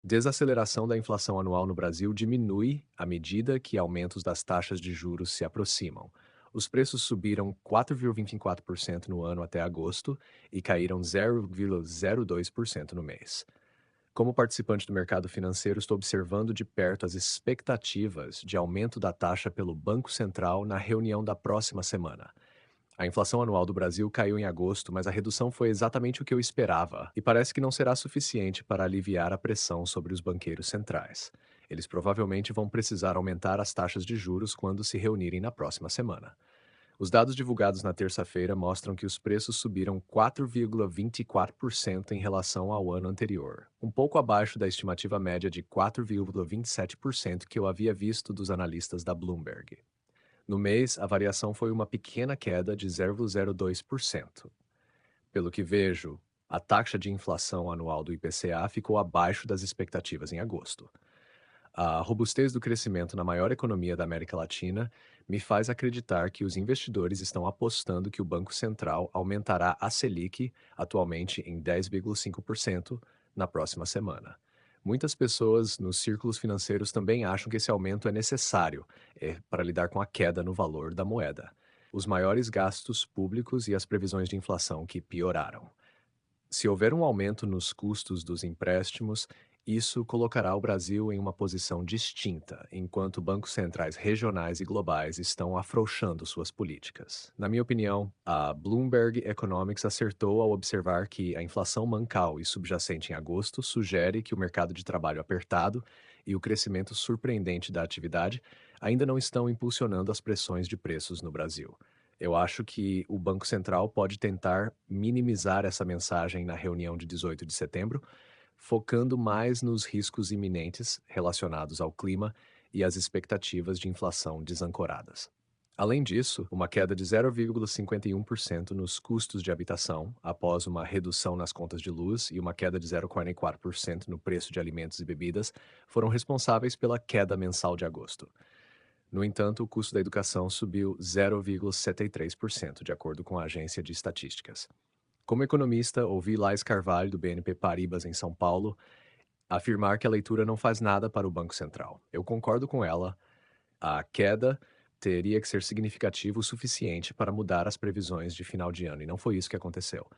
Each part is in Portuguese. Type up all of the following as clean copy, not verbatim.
Desaceleração da inflação anual no Brasil diminui à medida que aumentos das taxas de juros se aproximam. Os preços subiram 4,24% no ano até agosto e caíram 0,02% no mês. Como participante do mercado financeiro, estou observando de perto as expectativas de aumento da taxa pelo Banco Central na reunião da próxima semana. A inflação anual do Brasil caiu em agosto, mas a redução foi exatamente o que eu esperava e parece que não será suficiente para aliviar a pressão sobre os banqueiros centrais. Eles provavelmente vão precisar aumentar as taxas de juros quando se reunirem na próxima semana. Os dados divulgados na terça-feira mostram que os preços subiram 4,24% em relação ao ano anterior, um pouco abaixo da estimativa média de 4,27% que eu havia visto dos analistas da Bloomberg. No mês, a variação foi uma pequena queda de 0,02%. Pelo que vejo, a taxa de inflação anual do IPCA ficou abaixo das expectativas em agosto. A robustez do crescimento na maior economia da América Latina me faz acreditar que os investidores estão apostando que o Banco Central aumentará a Selic, atualmente em 10,5%, na próxima semana. Muitas pessoas nos círculos financeiros também acham que esse aumento é necessário para lidar com a queda no valor da moeda, os maiores gastos públicos e as previsões de inflação que pioraram. Se houver um aumento nos custos dos empréstimos, isso colocará o Brasil em uma posição distinta, enquanto bancos centrais regionais e globais estão afrouxando suas políticas. Na minha opinião, a Bloomberg Economics acertou ao observar que a inflação mancal e subjacente em agosto sugere que o mercado de trabalho apertado e o crescimento surpreendente da atividade ainda não estão impulsionando as pressões de preços no Brasil. Eu acho que o Banco Central pode tentar minimizar essa mensagem na reunião de 18 de setembro, focando mais nos riscos iminentes relacionados ao clima e às expectativas de inflação desancoradas. Além disso, uma queda de 0,51% nos custos de habitação, após uma redução nas contas de luz e uma queda de 0,44% no preço de alimentos e bebidas, foram responsáveis pela queda mensal de agosto. No entanto, o custo da educação subiu 0,73%, de acordo com a agência de estatísticas. Como economista, ouvi Lais Carvalho, do BNP Paribas, em São Paulo, afirmar que a leitura não faz nada para o Banco Central. Eu concordo com ela. A queda teria que ser significativa o suficiente para mudar as previsões de final de ano, e não foi isso que aconteceu.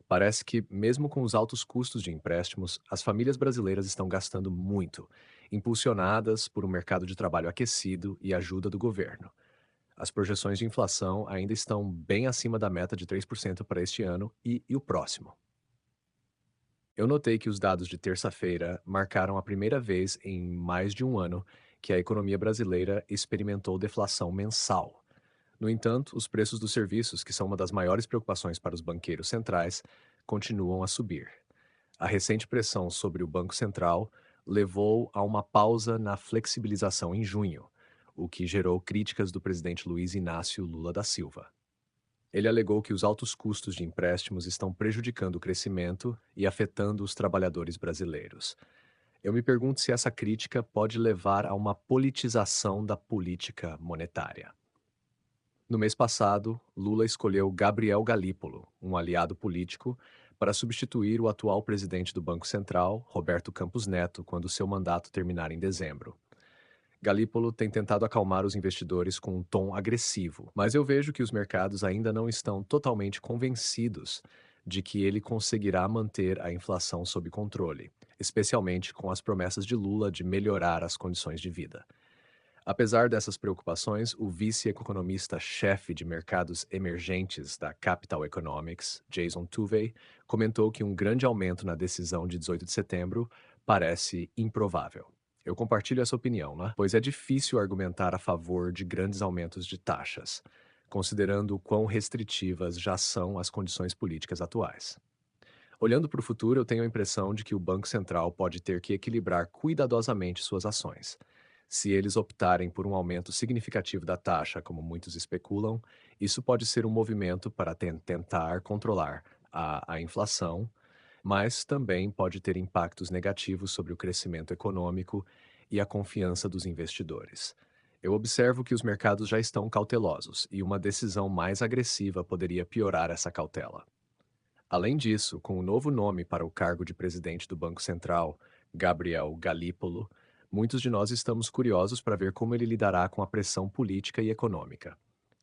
Parece que, mesmo com os altos custos de empréstimos, as famílias brasileiras estão gastando muito, impulsionadas por um mercado de trabalho aquecido e ajuda do governo. As projeções de inflação ainda estão bem acima da meta de 3% para este ano e o próximo. Eu notei que os dados de terça-feira marcaram a primeira vez em mais de um ano que a economia brasileira experimentou deflação mensal. No entanto, os preços dos serviços, que são uma das maiores preocupações para os banqueiros centrais, continuam a subir. A recente pressão sobre o Banco Central levou a uma pausa na flexibilização em junho, o que gerou críticas do presidente Luiz Inácio Lula da Silva. Ele alegou que os altos custos de empréstimos estão prejudicando o crescimento e afetando os trabalhadores brasileiros. Eu me pergunto se essa crítica pode levar a uma politização da política monetária. No mês passado, Lula escolheu Gabriel Galípolo, um aliado político, para substituir o atual presidente do Banco Central, Roberto Campos Neto, quando seu mandato terminar em dezembro. Galípolo tem tentado acalmar os investidores com um tom agressivo, mas eu vejo que os mercados ainda não estão totalmente convencidos de que ele conseguirá manter a inflação sob controle, especialmente com as promessas de Lula de melhorar as condições de vida. Apesar dessas preocupações, o vice-economista-chefe de mercados emergentes da Capital Economics, Jason Tuvey, comentou que um grande aumento na decisão de 18 de setembro parece improvável. Eu compartilho essa opinião, né? Pois é difícil argumentar a favor de grandes aumentos de taxas, considerando o quão restritivas já são as condições políticas atuais. Olhando para o futuro, eu tenho a impressão de que o Banco Central pode ter que equilibrar cuidadosamente suas ações. Se eles optarem por um aumento significativo da taxa, como muitos especulam, isso pode ser um movimento para tentar controlar a inflação, mas também pode ter impactos negativos sobre o crescimento econômico e a confiança dos investidores. Eu observo que os mercados já estão cautelosos e uma decisão mais agressiva poderia piorar essa cautela. Além disso, com o novo nome para o cargo de presidente do Banco Central, Gabriel Galípolo, muitos de nós estamos curiosos para ver como ele lidará com a pressão política e econômica.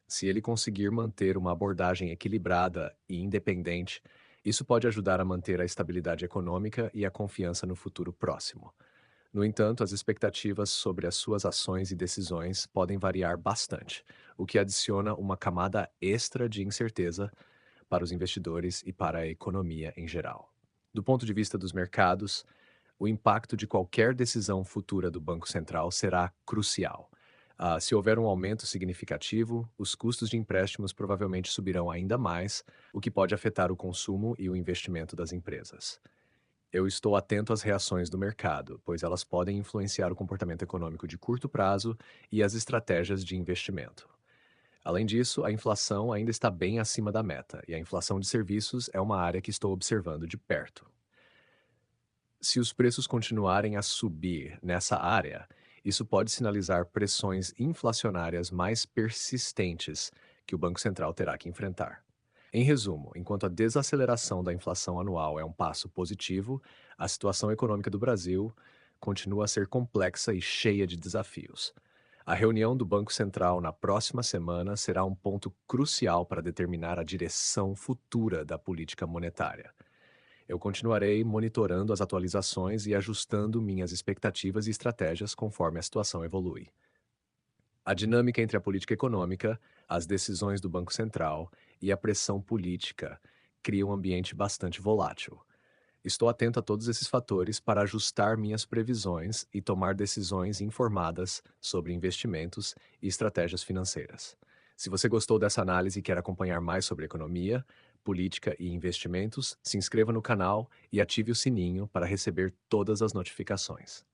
Se ele conseguir manter uma abordagem equilibrada e independente, isso pode ajudar a manter a estabilidade econômica e a confiança no futuro próximo. No entanto, as expectativas sobre as suas ações e decisões podem variar bastante, o que adiciona uma camada extra de incerteza para os investidores e para a economia em geral. Do ponto de vista dos mercados, o impacto de qualquer decisão futura do Banco Central será crucial. Se houver um aumento significativo, os custos de empréstimos provavelmente subirão ainda mais, o que pode afetar o consumo e o investimento das empresas. Eu estou atento às reações do mercado, pois elas podem influenciar o comportamento econômico de curto prazo e as estratégias de investimento. Além disso, a inflação ainda está bem acima da meta, e a inflação de serviços é uma área que estou observando de perto. Se os preços continuarem a subir nessa área, isso pode sinalizar pressões inflacionárias mais persistentes que o Banco Central terá que enfrentar. Em resumo, enquanto a desaceleração da inflação anual é um passo positivo, a situação econômica do Brasil continua a ser complexa e cheia de desafios. A reunião do Banco Central na próxima semana será um ponto crucial para determinar a direção futura da política monetária. Eu continuarei monitorando as atualizações e ajustando minhas expectativas e estratégias conforme a situação evolui. A dinâmica entre a política econômica, as decisões do Banco Central e a pressão política cria um ambiente bastante volátil. Estou atento a todos esses fatores para ajustar minhas previsões e tomar decisões informadas sobre investimentos e estratégias financeiras. Se você gostou dessa análise e quer acompanhar mais sobre economia, política e investimentos, se inscreva no canal e ative o sininho para receber todas as notificações.